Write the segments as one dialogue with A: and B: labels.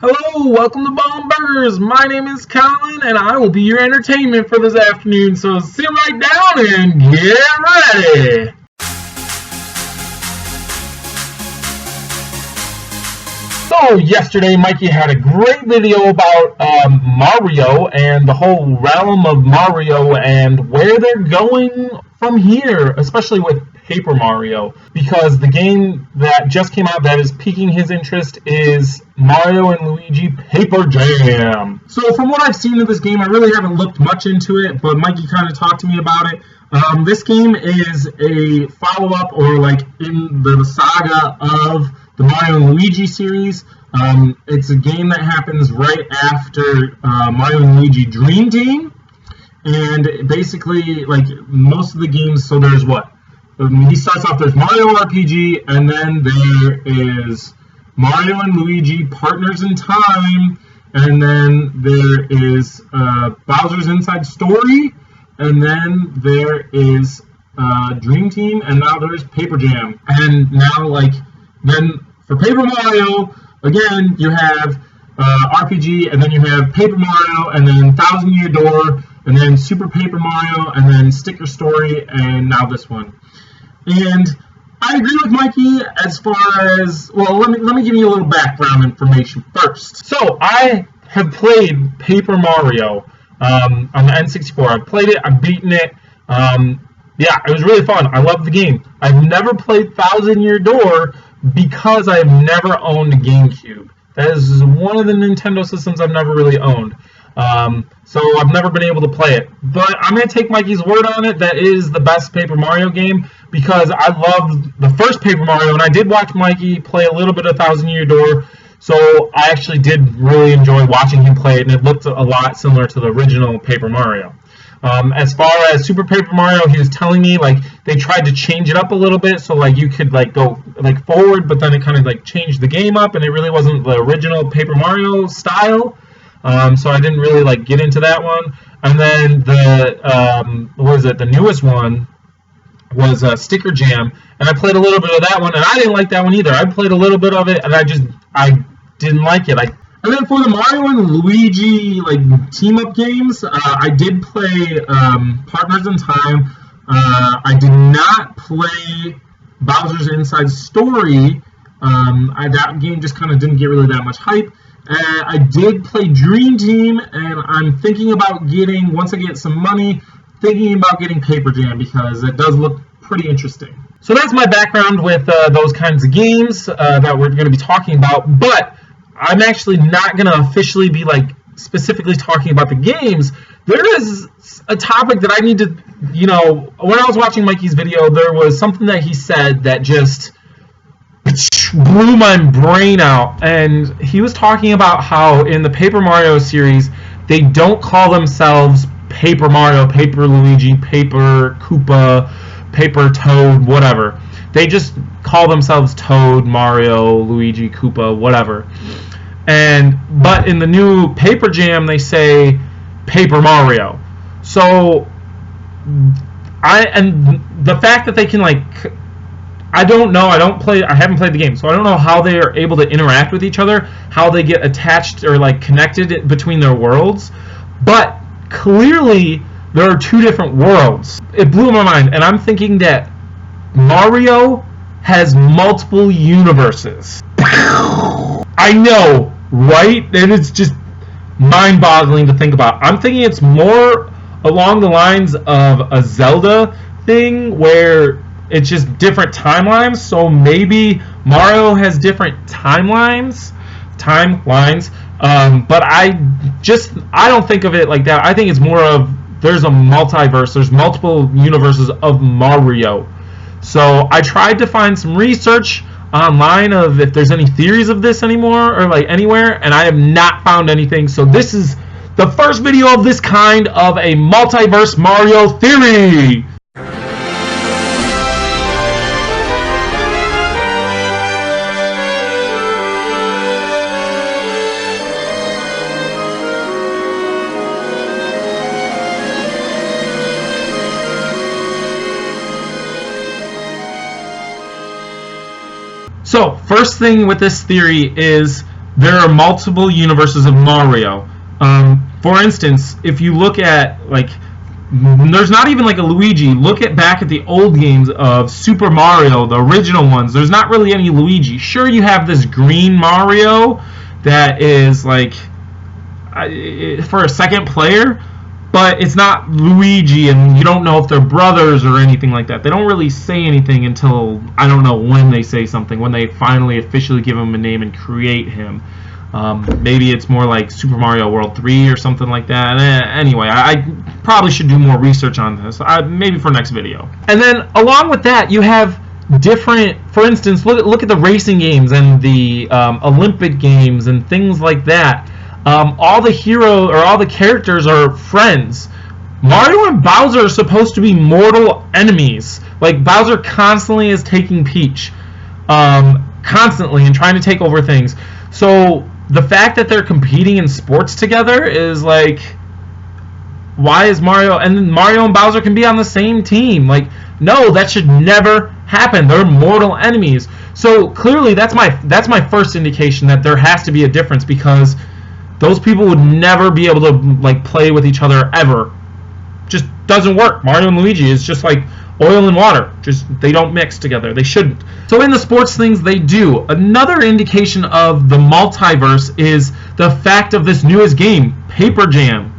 A: Hello, welcome to Ballin'burgers. My name is Colin, and I will be your entertainment for this afternoon. So sit right down and get ready. So yesterday, Mikey had a great video about Mario and the whole realm of Mario and where they're going from here, especially with Paper Mario, because the game that just came out that is piquing his interest is Mario and Luigi Paper Jam. So from what I've seen of this game, I really haven't looked much into it, but Mikey kind of talked to me about it. This game is a follow-up, or like in the saga of the Mario and Luigi series. It's a game that happens right after Mario and Luigi Dream Team. And basically, like most of the games, so there's what? He starts off, there's Mario RPG, and then there is Mario and Luigi Partners in Time, and then there is Bowser's Inside Story, and then there is Dream Team, and now there's Paper Jam. And now, then for Paper Mario, again, you have RPG, and then you have Paper Mario, and then Thousand Year Door, and then Super Paper Mario, and then Sticker Story, and now this one. And I agree with Mikey as far as, well, let me give you a little background information first. So I have played Paper Mario on the N64. I've played it, I've beaten it. Yeah, it was really fun. I love the game. I've never played Thousand Year Door because I have never owned a GameCube. That is one of the Nintendo systems I've never really owned. So I've never been able to play it. But I'm going to take Mikey's word on it. That is the best Paper Mario game because I loved the first Paper Mario, and I did watch Mikey play a little bit of Thousand Year Door. So I actually did really enjoy watching him play it, and it looked a lot similar to the original Paper Mario. As far as Super Paper Mario, he was telling me they tried to change it up a little bit, so you could go forward, but then it kind of changed the game up, and it really wasn't the original Paper Mario style. So I didn't really get into that one. And then the newest one was Sticker Jam, and I played a little bit of that one, and I didn't like that one either. I played a little bit of it, and I didn't like it. And then for the Mario and Luigi team-up games, I did play Partners in Time. I did not play Bowser's Inside Story. That game just kind of didn't get really that much hype. I did play Dream Team, and I'm thinking about getting, once I get some money, getting Paper Jam because it does look pretty interesting. So that's my background with those kinds of games that we're going to be talking about, but I'm actually not going to officially be specifically talking about the games. There is a topic that I need to, when I was watching Mikey's video, there was something that he said that just blew my brain out. And he was talking about how in the Paper Mario series, they don't call themselves Paper Mario, Paper Luigi, Paper Koopa, Paper Toad, whatever. They just call themselves Toad, Mario, Luigi, Koopa, whatever. But in the new Paper Jam, they say Paper Mario. So the fact that they can I don't know. I haven't played the game, so I don't know how they are able to interact with each other, how they get attached or connected between their worlds. But clearly, there are two different worlds. It blew my mind, and I'm thinking that Mario has multiple universes. I know, right? And it's just mind-boggling to think about. I'm thinking it's more along the lines of a Zelda thing where it's just different timelines. So maybe Mario has different timelines. But I don't think of it like that. I think it's more of there's a multiverse. There's multiple universes of Mario. So I tried to find some research online of if there's any theories of this anymore or anywhere, and I have not found anything. So this is the first video of this kind of a multiverse Mario theory. So, first thing with this theory is there are multiple universes of Mario. For instance, if you look at, like, there's not even like a Luigi. Look back at the old games of Super Mario, the original ones. There's not really any Luigi. Sure, you have this green Mario that is like for a second player, but it's not Luigi, and you don't know if they're brothers or anything like that. They don't really say anything until, I don't know when they say something, when they finally officially give him a name and create him. Maybe it's more like Super Mario World 3 or something like that. Anyway, I probably should do more research on this, maybe for next video. And then along with that, you have different, for instance, look at the racing games and the Olympic games and things like that. All the hero or all the characters are friends. Mario and Bowser are supposed to be mortal enemies. Like, Bowser constantly is taking Peach, constantly, and trying to take over things. So the fact that they're competing in sports together is like, why is Mario and Bowser can be on the same team? Like, no, that should never happen. They're mortal enemies. So clearly, that's my first indication that there has to be a difference, because those people would never be able to like play with each other ever. Just doesn't work. Mario and Luigi is just like oil and water. Just, they don't mix together. They shouldn't. So in the sports things, they do. Another indication of the multiverse is the fact of this newest game, Paper Jam.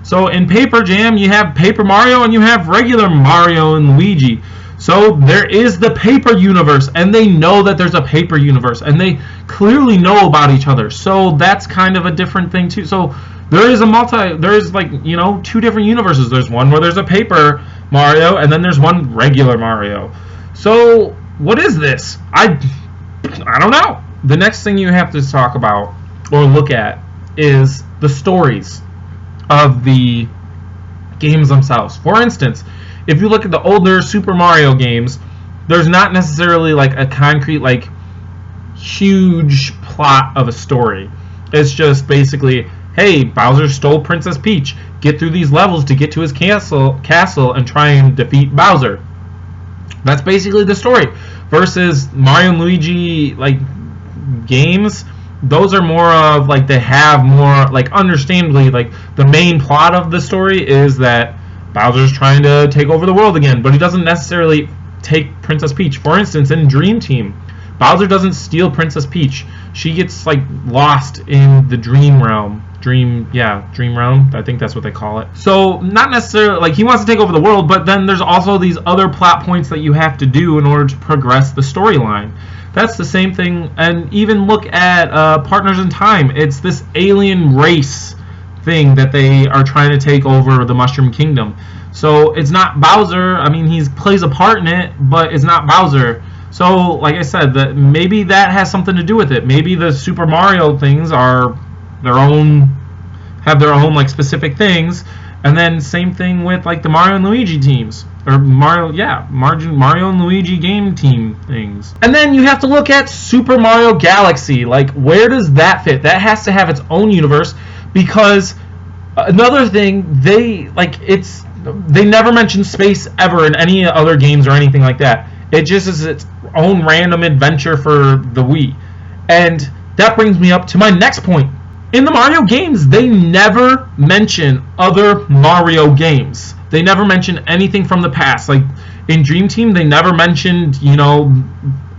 A: So in Paper Jam, you have Paper Mario and you have regular Mario and Luigi. So there is the Paper Universe, and they know that there's a Paper Universe, and they clearly know about each other. So that's kind of a different thing too. So there is like, you know, two different universes. There's one where there's a Paper Mario, and then there's one regular Mario. So what is this? I don't know. The next thing you have to talk about or look at is the stories of the games themselves. For instance, if you look at the older Super Mario games, there's not necessarily like a concrete, like, huge plot of a story. It's just basically, hey, Bowser stole Princess Peach. Get through these levels to get to his castle and try and defeat Bowser. That's basically the story. Versus Mario and Luigi, like, games, those are more of, like, they have more, like, understandably, like, the main plot of the story is that Bowser's trying to take over the world again, but he doesn't necessarily take Princess Peach. For instance, in Dream Team, Bowser doesn't steal Princess Peach. She gets, like, lost in the dream realm. Dream realm. I think that's what they call it. So not necessarily, like, he wants to take over the world, but then there's also these other plot points that you have to do in order to progress the storyline. That's the same thing. And even look at Partners in Time. It's this alien race thing that they are trying to take over the Mushroom Kingdom. So it's not Bowser. I mean, he plays a part in it, but it's not Bowser. So, like I said, maybe that has something to do with it. Maybe the Super Mario things are have their own like specific things, and then same thing with like the Mario and Luigi teams, or Mario and Luigi game team things. And then you have to look at Super Mario Galaxy. Like, where does that fit? That has to have its own universe, because another thing, they never mention space ever in any other games or anything like that. It just is its own random adventure for the Wii. And that brings me up to my next point. In the Mario games, they never mention other Mario games. They never mention anything from the past. Like, in Dream Team, they never mentioned, you know,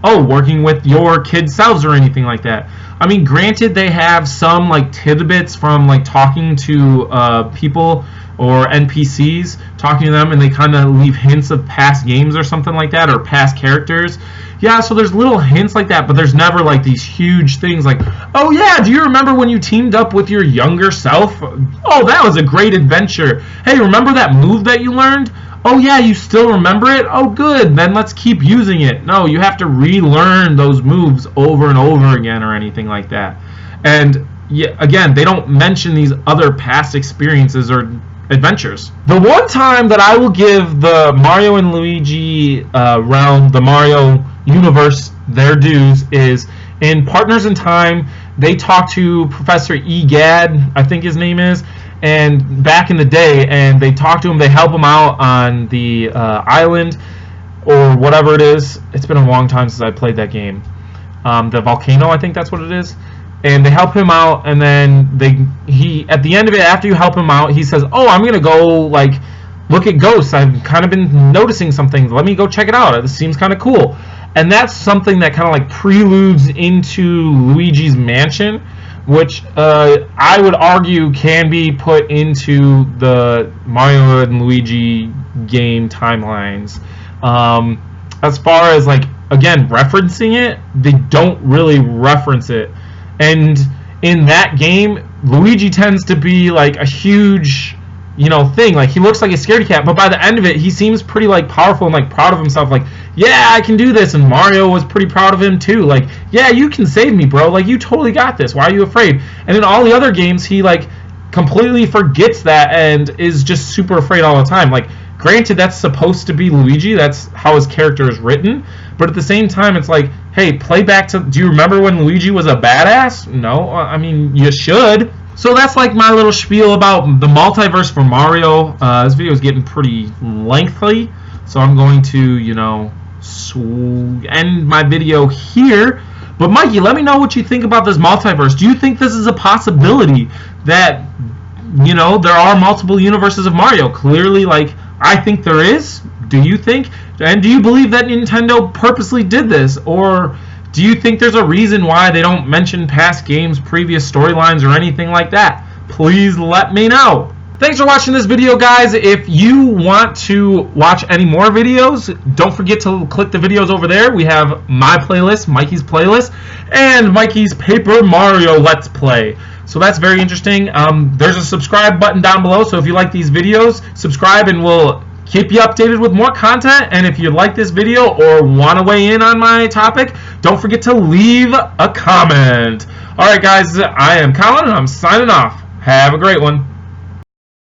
A: working with your kids' selves or anything like that. I mean, granted, they have some, like, tidbits from, like, talking to people or NPCs, talking to them, and they kind of leave hints of past games or something like that, or past characters. Yeah, so there's little hints like that, but there's never, like, these huge things like, oh, yeah, do you remember when you teamed up with your younger self? Oh, that was a great adventure. Hey, remember that move that you learned? Oh, yeah, you still remember it? Oh, good, then let's keep using it. No, you have to relearn those moves over and over again or anything like that. And, yeah, again, they don't mention these other past experiences or adventures. The one time that I will give the Mario and Luigi realm, the Mario universe, their dues is in Partners in Time. They talk to Professor Egad, I think his name is, and back in the day, and they talk to him, they help him out on the island or whatever it is. It's been a long time since I played that game. The volcano, I think that's what it is. and they help him out, and then he at the end of it, after you help him out, he says, "Oh, I'm gonna go like look at ghosts. I've kind of been noticing some things. Let me go check it out. This seems kind of cool." And that's something that kind of like preludes into Luigi's Mansion, which I would argue can be put into the Mario and Luigi game timelines. As far as like, again, referencing it, they don't really reference it. And in that game, Luigi tends to be like a huge, thing. Like, he looks like a scaredy cat, but by the end of it, he seems pretty like powerful and like proud of himself. Like, yeah, I can do this. And Mario was pretty proud of him too. Like, yeah, you can save me, bro. Like, you totally got this. Why are you afraid? And in all the other games, he like completely forgets that and is just super afraid all the time. Like, granted, that's supposed to be Luigi. That's how his character is written. But at the same time, it's like, hey, play back to... Do you remember when Luigi was a badass? No. I mean, you should. So that's like my little spiel about the multiverse for Mario. This video is getting pretty lengthy. So I'm going to, end my video here. But Mikey, let me know what you think about this multiverse. Do you think this is a possibility that, there are multiple universes of Mario? Clearly, like, I think there is. Do you think? And do you believe that Nintendo purposely did this? Or do you think there's a reason why they don't mention past games, previous storylines, or anything like that? Please let me know. Thanks for watching this video, guys. If you want to watch any more videos, don't forget to click the videos over there. We have my playlist, Mikey's playlist, and Mikey's Paper Mario Let's Play. So that's very interesting. There's a subscribe button down below, so if you like these videos, subscribe and we'll keep you updated with more content. And if you like this video or want to weigh in on my topic, don't forget to leave a comment. Alright guys, I am Colin and I'm signing off. Have a great one.